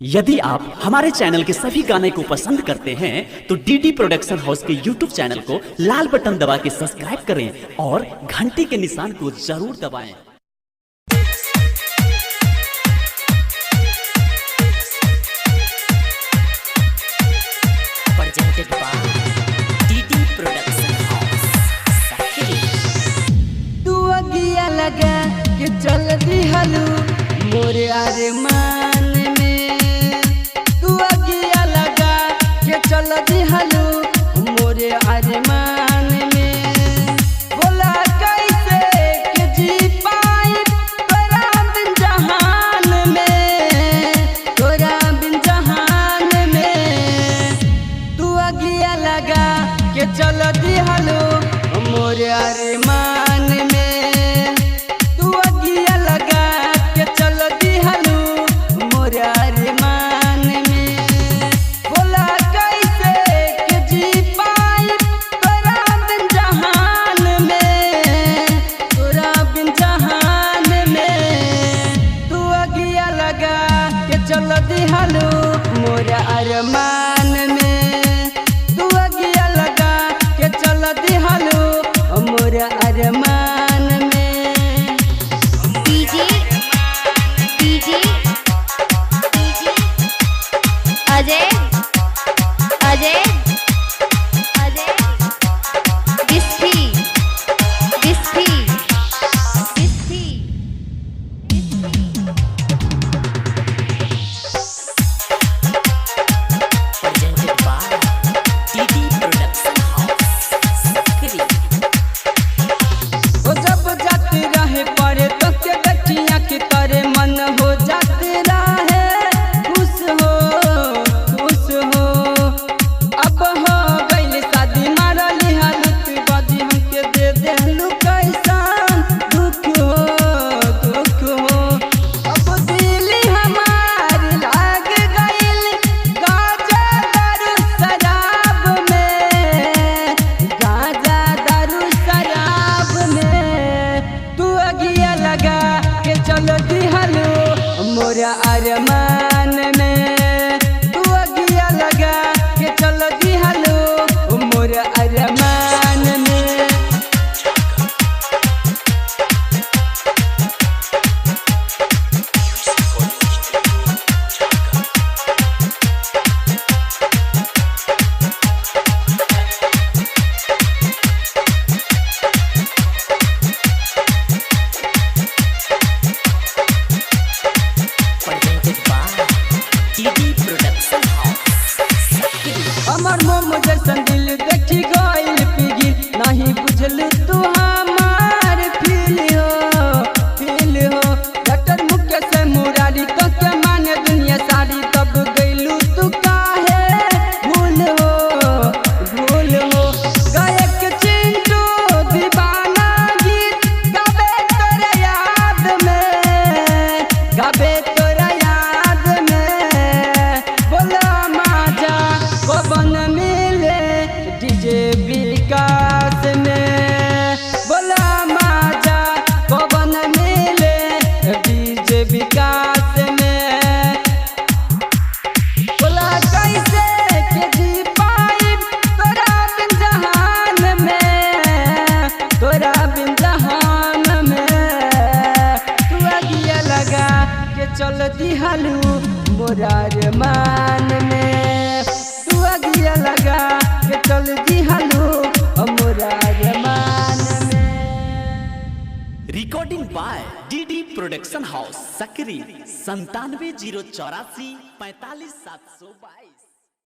यदि आप हमारे चैनल के सभी गाने को पसंद करते हैं तो डीडी प्रोडक्शन हाउस के यूट्यूब चैनल को लाल बटन दबा के सब्सक्राइब करें और घंटी के निशान को जरूर दबाएं। presented by DD production house Sakiri. तू अगिया लगा के चल दी हलू मोरे अरमान में। तू अगिया लगा के चल दी हलू मोरे अरमान में। बोला कैसे के जी पाई तोरा बिन जहान में, तोरा बिन जहान में। तू अगिया लगा के चल दी हलू मोरे अरमान में। तू अगिया लगा के चल दी हलू मोरे अरमान में। बोला कैसे के जी पाई तोरा बिन जहान में, तोरा बिन जहान में। तू अगिया लगा के चल दी हलू मोरे अरमान में। तू अगिया लगा के चल दी हलू मोरे अरमान में। DJ DJ DJ Ajay Ajay Ajay डिस्फी डिस्फी डिस्फी presented by DD production house Sakiri. ओ जब जाते रहे परे तो के गठिया के तरे मन हो जाते रहे खुश हो खुश हो। अब हो गइल शादी मारली हालत बाजी हमके दे देलू कैसन दुख हो दुख हो। अब दिल हमार लाग गइल गाजा दारू शराब में, गाजा दारू शराब में। तू अगिया लगा के चल दी हलू मोरा अरमान में। तू अगिया लगा के चल दी हलू मोरा अरमान में। presented by DD production house Sakiri. हमर मोम जैसन दिल देखी गइल पिघिल, नहीं बुझल तू हमार फील हो। डॉक्टर मुकेश मुरारी तो के माने दुनिया सारी, तब गइलू तू काहे भूल हो। गायक चिंटू दीवाना गीत गावे तोरे याद में, गावे तोरा याद में। बोला माजा पवन मिले डीजे विकास में। बोला माजा पवन मिले डीजे विकास में। बोला कैसे के जी पाई तोरा बिन जहान में, तोरा बिन जहान में। तू अगिया लगा के चल दी हलू मोरा अरमान में। तू अगिया लगा के चल दी हलू मोरा अरमान में। Recording by DD production house Sakri 97 084 45 722।